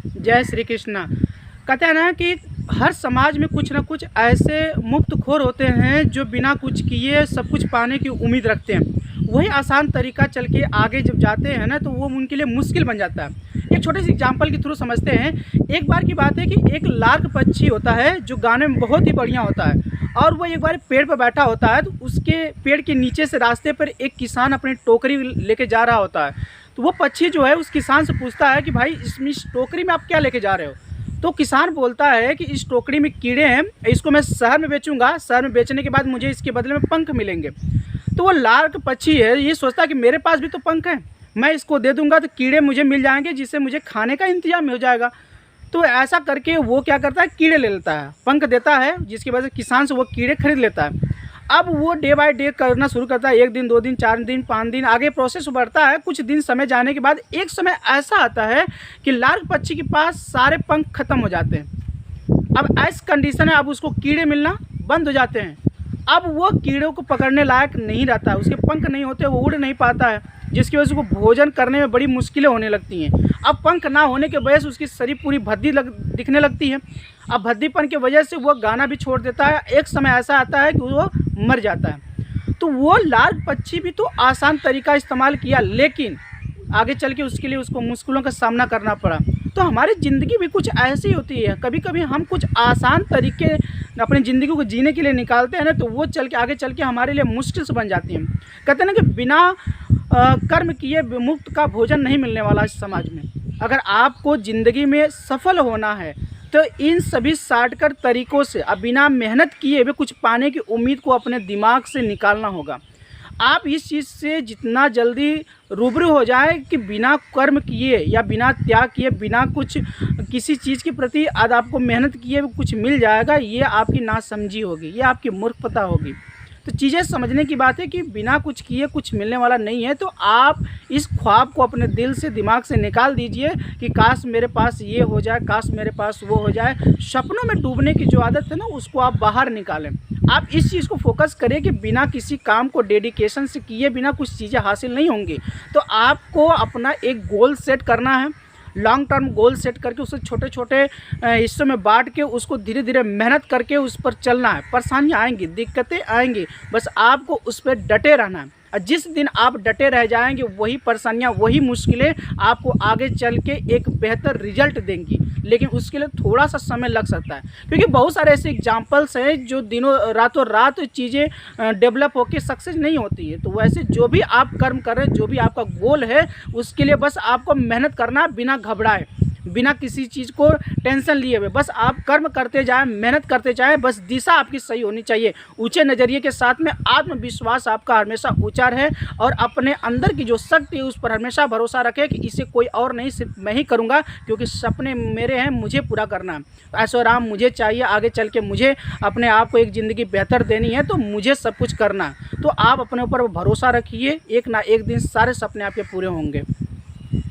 जय श्री कृष्णा। कहते हैं ना कि हर समाज में कुछ ना कुछ ऐसे मुफ्तखोर होते हैं जो बिना कुछ किए सब कुछ पाने की उम्मीद रखते हैं। वही आसान तरीका चल के आगे जब जाते हैं ना तो वो उनके लिए मुश्किल बन जाता है। एक छोटे से एग्जाम्पल के थ्रू समझते हैं। एक बार की बात है कि एक लार्क पक्षी होता है जो गाने में बहुत ही बढ़िया होता है, और वो एक बार पेड़ पर बैठा होता है तो उसके पेड़ के नीचे से रास्ते पर एक किसान अपनी टोकरी लेके जा रहा होता है। तो वो पक्षी जो है उस किसान से पूछता है कि भाई इस टोकरी में आप क्या लेके जा रहे हो। तो किसान बोलता है कि इस टोकरी में कीड़े हैं, इसको मैं शहर में बेचूंगा, शहर में बेचने के बाद मुझे इसके बदले में पंख मिलेंगे। तो वो लार्क पक्षी है ये सोचता है कि मेरे पास भी तो पंख हैं, मैं इसको दे दूंगा तो कीड़े मुझे मिल जाएंगे जिससे मुझे खाने का इंतजाम हो जाएगा। तो ऐसा करके वो क्या करता है, कीड़े ले लेता है, पंख देता है, जिसकी वजह से किसान से वो कीड़े खरीद लेता है। अब वो डे बाय डे करना शुरू करता है, 1 दिन 2 दिन 4 दिन 5 दिन, आगे प्रोसेस बढ़ता है। कुछ दिन समय जाने के बाद एक समय ऐसा आता है कि लार्क पक्षी के पास सारे पंख खत्म हो जाते हैं। अब ऐसी कंडीशन है, अब उसको कीड़े मिलना बंद हो जाते हैं। अब वो कीड़ों को पकड़ने लायक नहीं रहता है, उसके पंख नहीं होते, वो उड़ नहीं पाता है, जिसकी वजह से उसको भोजन करने में बड़ी मुश्किलें होने लगती हैं। अब पंख ना होने के वजह से उसकी शरीर पूरी भद्दी दिखने लगती है। अब भद्दीपन की वजह से वो गाना भी छोड़ देता है। एक समय ऐसा आता है कि वो मर जाता है। तो वो लार्क पक्षी भी तो आसान तरीका इस्तेमाल किया, लेकिन आगे चल के उसके लिए उसको मुश्किलों का सामना करना पड़ा। तो हमारी ज़िंदगी भी कुछ ऐसी होती है, कभी कभी हम कुछ आसान तरीके अपनी ज़िंदगी को जीने के लिए निकालते हैं ना, तो वो चल के आगे चल के हमारे लिए मुश्किल से बन जाती हैं। कहते हैं ना कि बिना कर्म किए मुफ्त का भोजन नहीं मिलने वाला इस समाज में। अगर आपको ज़िंदगी में सफल होना है तो इन सभी शॉर्टकट तरीक़ों से अब बिना मेहनत किए भी कुछ पाने की उम्मीद को अपने दिमाग से निकालना होगा। आप इस चीज़ से जितना जल्दी रूबरू हो जाए कि बिना कर्म किए या बिना त्याग किए, बिना कुछ किसी चीज़ के प्रति आज आपको मेहनत किए कुछ मिल जाएगा, ये आपकी नासमझी होगी, ये आपकी मूर्खता होगी। तो चीज़ें समझने की बात है कि बिना कुछ किए कुछ मिलने वाला नहीं है। तो आप इस ख्वाब को अपने दिल से दिमाग से निकाल दीजिए कि काश मेरे पास ये हो जाए, काश मेरे पास वो हो जाए। सपनों में डूबने की जो आदत है ना, उसको आप बाहर निकालें। आप इस चीज़ को फोकस करें कि बिना किसी काम को डेडिकेशन से किए बिना कुछ चीज़ें हासिल नहीं होंगी। तो आपको अपना एक गोल सेट करना है, लॉन्ग टर्म गोल सेट करके उसे छोटे छोटे हिस्सों में बांट के उसको धीरे धीरे मेहनत करके उस पर चलना है। परेशानियाँ आएंगी, दिक्कतें आएंगी, बस आपको उस पर डटे रहना है। और जिस दिन आप डटे रह जाएंगे वही परेशानियाँ, वही मुश्किलें आपको आगे चल के एक बेहतर रिजल्ट देंगी। लेकिन उसके लिए थोड़ा सा समय लग सकता है, क्योंकि बहुत सारे ऐसे एग्जाम्पल्स हैं जो दिनों रातों रात चीज़ें डेवलप होकर सक्सेस नहीं होती है। तो वैसे जो भी आप कर्म कर रहे हैं, जो भी आपका गोल है, उसके लिए बस आपको मेहनत करना है, बिना घबराए, बिना किसी चीज़ को टेंशन लिए हुए। बस आप कर्म करते जाएं, मेहनत करते जाएं, बस दिशा आपकी सही होनी चाहिए। ऊंचे नज़रिए के साथ में आत्मविश्वास आपका हमेशा ऊंचा रहे, और अपने अंदर की जो शक्ति है उस पर हमेशा भरोसा रखें कि इसे कोई और नहीं, सिर्फ मैं ही करूँगा, क्योंकि सपने मेरे हैं, मुझे पूरा करना है। ऐशो आराम मुझे चाहिए, आगे चल के मुझे अपने आप को एक ज़िंदगी बेहतर देनी है, तो मुझे सब कुछ करना है। तो आप अपने ऊपर भरोसा रखिए, एक ना एक दिन सारे सपने आपके पूरे होंगे।